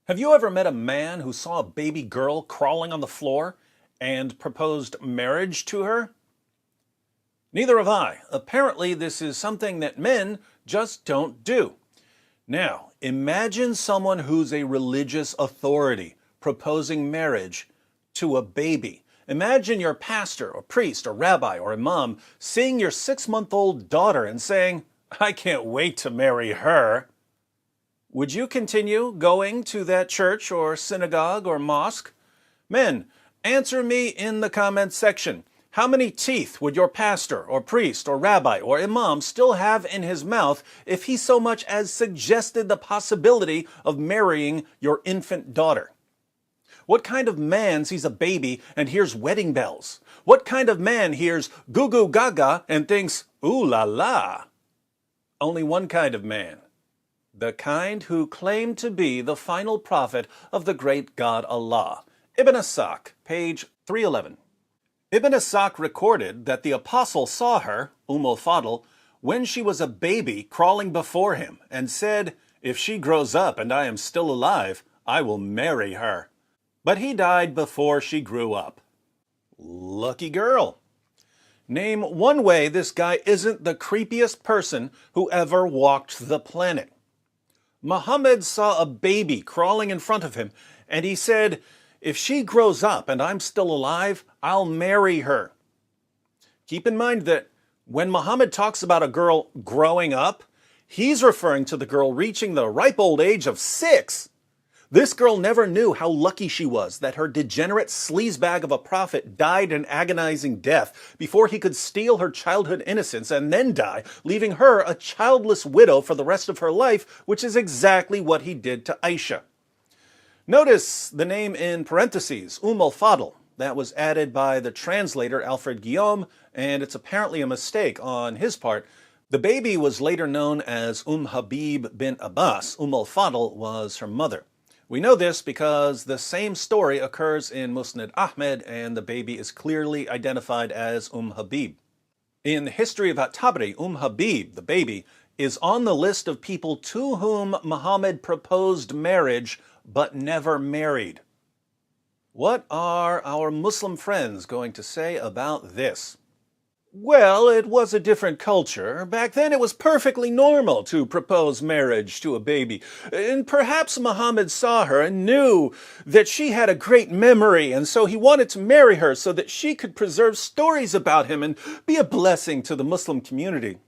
Have you ever met a man who saw a baby girl crawling on the floor and proposed marriage to her? Neither have I. Apparently, this is something that men just don't do. Now, imagine someone who's a religious authority proposing marriage to a baby. Imagine your pastor or priest or rabbi or imam seeing your 6-month-old daughter and saying, "I can't wait to marry her." Would you continue going to that church or synagogue or mosque? Men, answer me in the comments section. How many teeth would your pastor or priest or rabbi or imam still have in his mouth if he so much as suggested the possibility of marrying your infant daughter? What kind of man sees a baby and hears wedding bells? What kind of man hears goo goo gaga and thinks, ooh la la? Only one kind of man. The kind who claimed to be the final prophet of the great God Allah. Ibn Ishaq, page 311. Ibn Ishaq recorded that the apostle saw her, al-Fadl, when she was a baby crawling before him, and said, "If she grows up and I am still alive, I will marry her." But he died before she grew up. Lucky girl. Name one way this guy isn't the creepiest person who ever walked the planet. Muhammad saw a baby crawling in front of him, and he said, "If she grows up and I'm still alive, I'll marry her." Keep in mind that when Muhammad talks about a girl growing up, he's referring to the girl reaching the ripe old age of 6. This girl never knew how lucky she was that her degenerate sleazebag of a prophet died an agonizing death before he could steal her childhood innocence and then die, leaving her a childless widow for the rest of her life, which is exactly what he did to Aisha. Notice the name in parentheses, al-Fadl. That was added by the translator Alfred Guillaume, and it's apparently a mistake on his part. The baby was later known as Habib bint Abbas. al-Fadl was her mother. We know this because the same story occurs in Musnad Ahmed, and the baby is clearly identified as Habib. In the history of At-Tabari, Habib, the baby, is on the list of people to whom Muhammad proposed marriage but never married. What are our Muslim friends going to say about this? Well, it was a different culture. Back then it was perfectly normal to propose marriage to a baby. And perhaps Muhammad saw her and knew that she had a great memory, and so he wanted to marry her so that she could preserve stories about him and be a blessing to the Muslim community.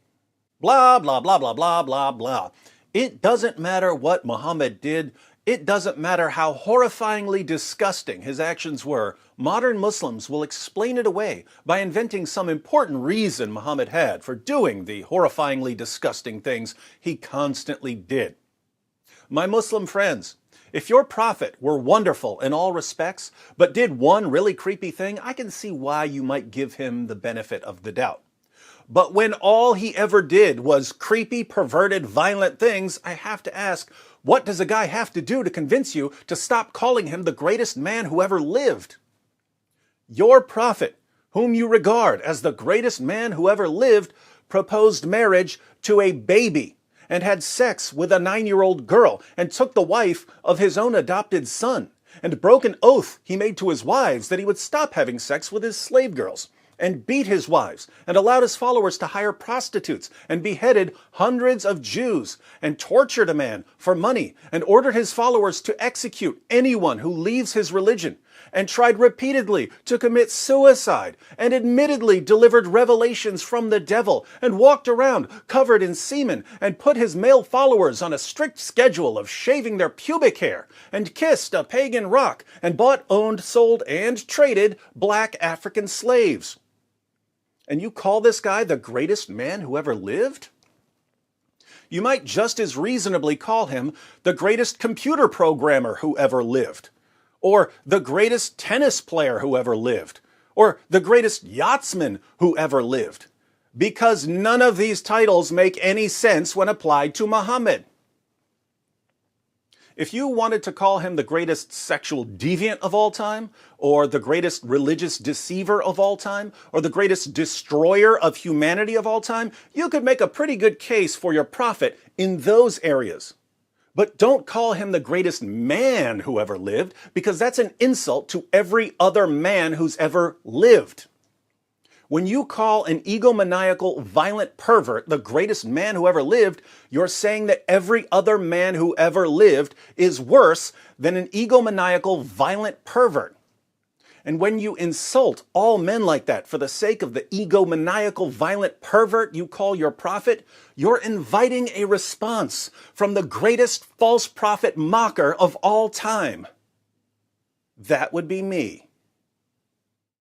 Blah, blah, blah, blah, blah, blah, blah. It doesn't matter what Muhammad did. It doesn't matter how horrifyingly disgusting his actions were. Modern Muslims will explain it away by inventing some important reason Muhammad had for doing the horrifyingly disgusting things he constantly did. My Muslim friends, if your prophet were wonderful in all respects, but did one really creepy thing, I can see why you might give him the benefit of the doubt. But when all he ever did was creepy, perverted, violent things, I have to ask, what does a guy have to do to convince you to stop calling him the greatest man who ever lived? Your prophet, whom you regard as the greatest man who ever lived, proposed marriage to a baby and had sex with a 9-year-old girl and took the wife of his own adopted son and broke an oath he made to his wives that he would stop having sex with his slave girls, and beat his wives, and allowed his followers to hire prostitutes, and beheaded hundreds of Jews, and tortured a man for money, and ordered his followers to execute anyone who leaves his religion, and tried repeatedly to commit suicide, and admittedly delivered revelations from the devil, and walked around covered in semen, and put his male followers on a strict schedule of shaving their pubic hair, and kissed a pagan rock, and bought, owned, sold, and traded black African slaves. And you call this guy the greatest man who ever lived? You might just as reasonably call him the greatest computer programmer who ever lived, or the greatest tennis player who ever lived, or the greatest yachtsman who ever lived, because none of these titles make any sense when applied to Muhammad. If you wanted to call him the greatest sexual deviant of all time, or the greatest religious deceiver of all time, or the greatest destroyer of humanity of all time, you could make a pretty good case for your prophet in those areas. But don't call him the greatest man who ever lived, because that's an insult to every other man who's ever lived. When you call an egomaniacal, violent pervert the greatest man who ever lived, you're saying that every other man who ever lived is worse than an egomaniacal, violent pervert. And when you insult all men like that for the sake of the egomaniacal, violent pervert you call your prophet, you're inviting a response from the greatest false prophet mocker of all time. That would be me.